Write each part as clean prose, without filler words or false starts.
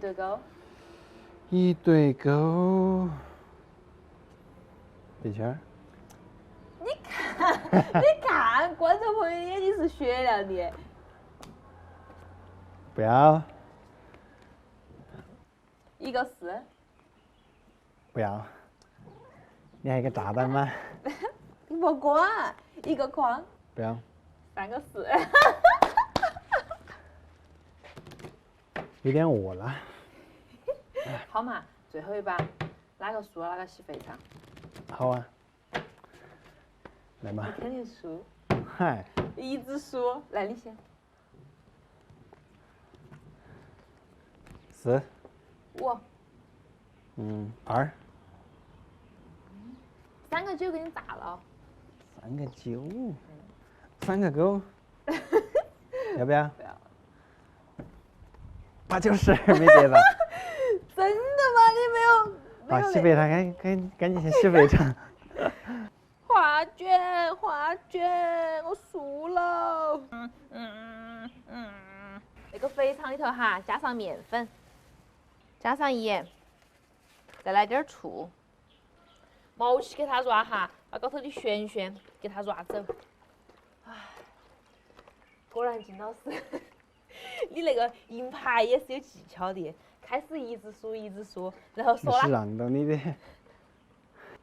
对勾。一对勾。对圈。你看，观众朋友眼睛是雪亮的。不要。一个4。不要。你还有一个炸弹吗？你不管，一个框。不要。 3个4。有点饿了。好嘛，最后一把，哪个输了哪个洗肥肠。好啊。来嘛。你肯定输。嗨。一直输，来你先。4。5。2。3个9给你炸了。3个9。3个勾。要不要？不要。8、9、12没得了。真的吗？你没有？好，洗肥肠，赶紧先洗肥肠。画卷，我输了。那个肥肠里头哈，加上面粉，加上盐，再来点醋，毛起给它抓哈，把高头的旋旋给它抓走。唉，果然金老师，你那个赢牌也是有技巧的，开始一直输，然后说是让到你的。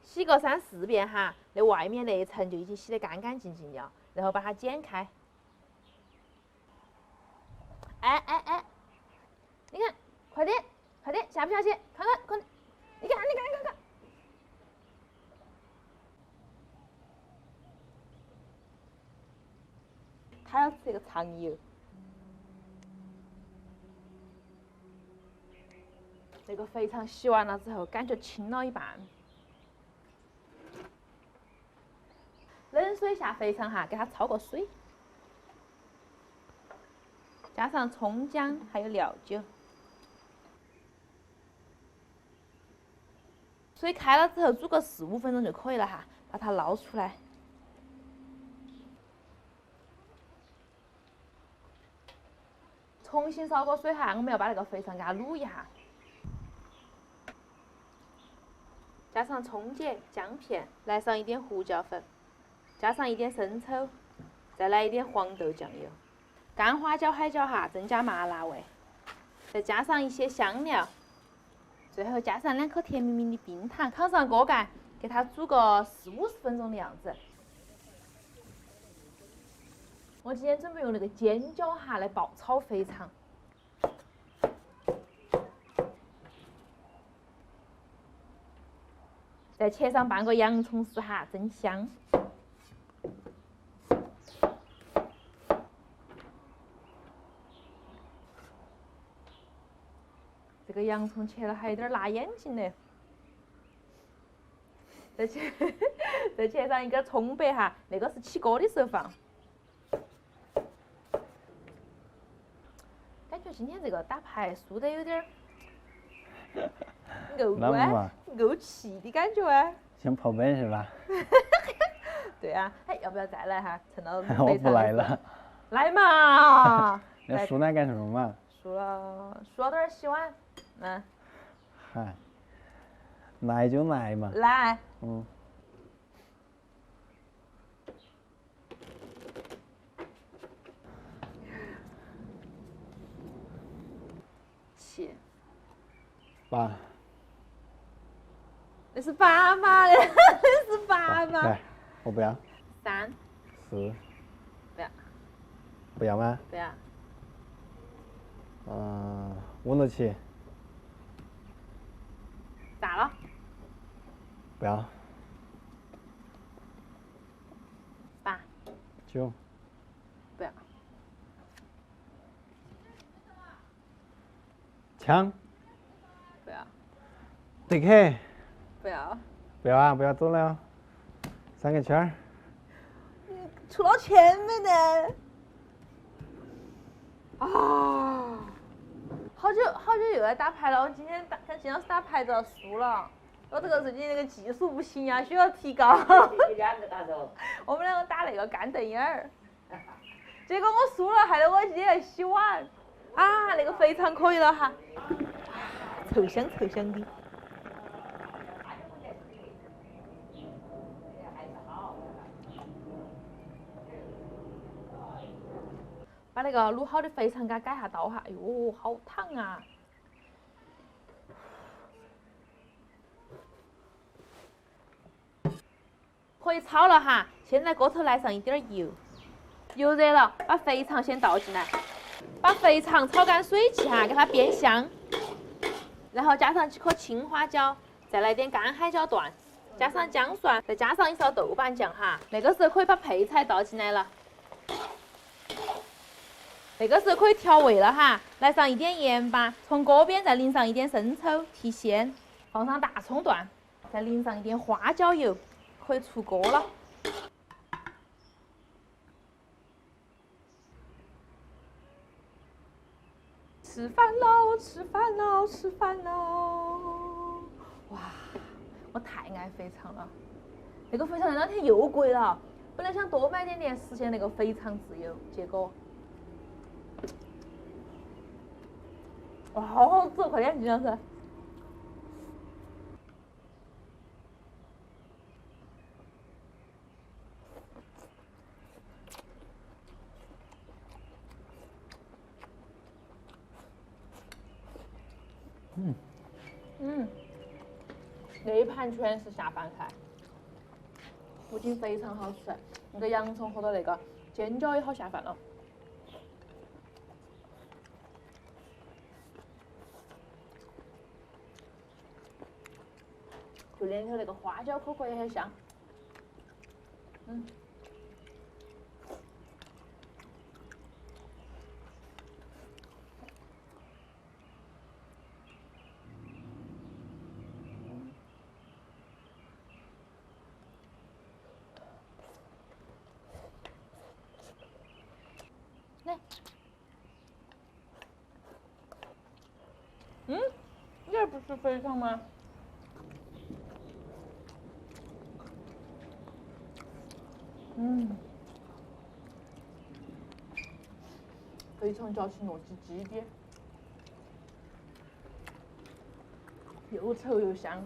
洗个3、4遍哈，那外面那一层就已经洗得干干净净了，然后把它剪开。哎，你看，快点，下不下去？看看，快点，你看。他要吃这个肠油，那个肥肠洗完了之后，感觉轻了一半。冷水下肥肠哈，给它焯个水，加上葱姜还有料酒。水开了之后煮个4、5分钟就可以了哈，把它捞出来。重新烧过水哈，我们要把那个肥肠给它卤一下，加上葱节、姜片，来上一点胡椒粉，加上一点生抽，再来一点黄豆酱油，干花椒、海椒哈，增加麻辣味，再加上一些香料，最后加上2颗甜蜜蜜的冰糖，扛上锅盖，给它煮个40、50分钟的样子。我今天准备用那个尖椒哈来爆炒肥肠，再切上半个洋葱丝哈，增香。这个洋葱切了还有点辣眼睛呢。再切上一根葱白哈，那个是起锅的时候放。感觉今天这个打牌输得有点够气的感觉啊！想跑本是吧？对啊，哎，要不要再来哈？趁到我不来了。来嘛！那输那干什么嘛？输了等会儿洗碗。嗨，来就来嘛。来。7。8。那是8嘛？那是8嘛？来，我不要。3。4。不要。不要吗？不要。5、6、7。炸了。不要。8。9。不要。枪。不要。对开。不要。不要啊！不要走了哦。3个圈儿。出了钱没得？啊！好久又在打牌了，我今天跟金老师打牌都要输了。我这个最近那个技术不行呀，需要提高。我们2个打那个干瞪眼儿，结果我输了，害得我今天要洗碗。啊，那个肥肠可以了哈。臭香臭香的。把那个卤好的肥肠给它改下刀哈，哎呦，好烫啊！可以炒了哈，现在锅头来上一点油，油热了，把肥肠先倒进来，把肥肠炒干水气哈，给它煸香，然后加上几颗青花椒，再来点干海椒段，加上姜蒜，再加上一勺豆瓣酱哈。那个时候可以把配菜倒进来了。这个时候可以调味了哈，来上一点盐巴，从锅边再淋上一点生抽提鲜，放上大葱段，再淋上一点花椒油，可以出锅了。吃饭喽，吃饭喽，吃饭喽！哇，我太爱肥肠了。那个肥肠那两天又贵了，本来想多买点实现那个肥肠自由，结果。哇，好好吃，快点，金老师。那一盘全是下饭菜，不仅非常好吃，那个洋葱和的那个尖椒也好下饭了。就连头那个花椒口口也很香。来，你这不是肥肠吗？肥肠嚼起糯叽叽的，又稠又香。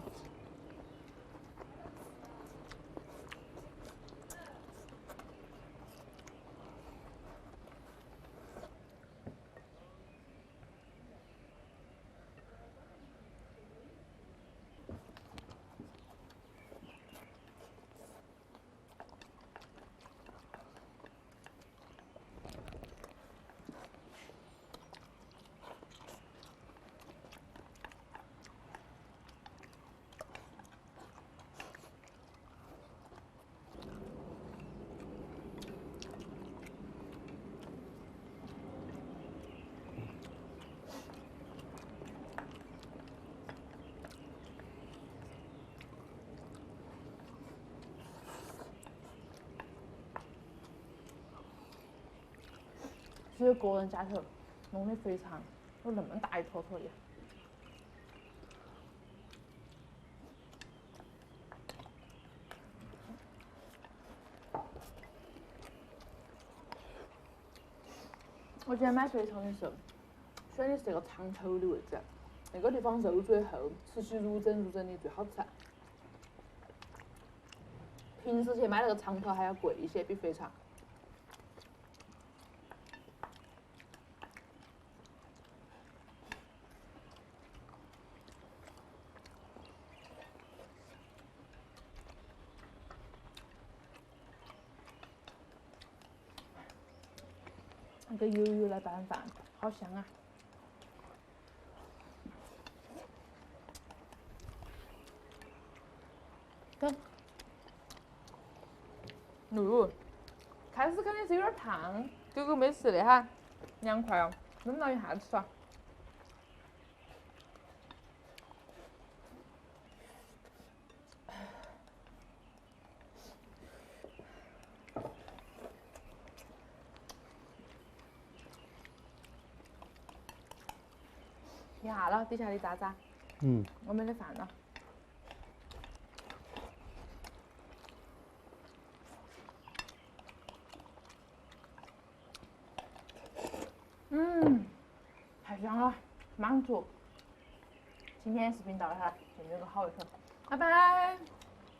只有个人家头弄的肥肠有那么大一坨坨的。我今天买肥肠的时候，选的是这个肠头的位置，那个地方肉最厚，吃起如整如整的，最好吃。平时去买那个肠头还要贵一些，比肥肠。那个油油来拌饭，好香啊！等，开始肯定是有点烫，狗狗没事的哈，凉快哦，焖到一下吃啊。下了，底下的渣渣。我们的饭了。太香了，满足。今天视频到这儿了，先这个好一口，拜拜。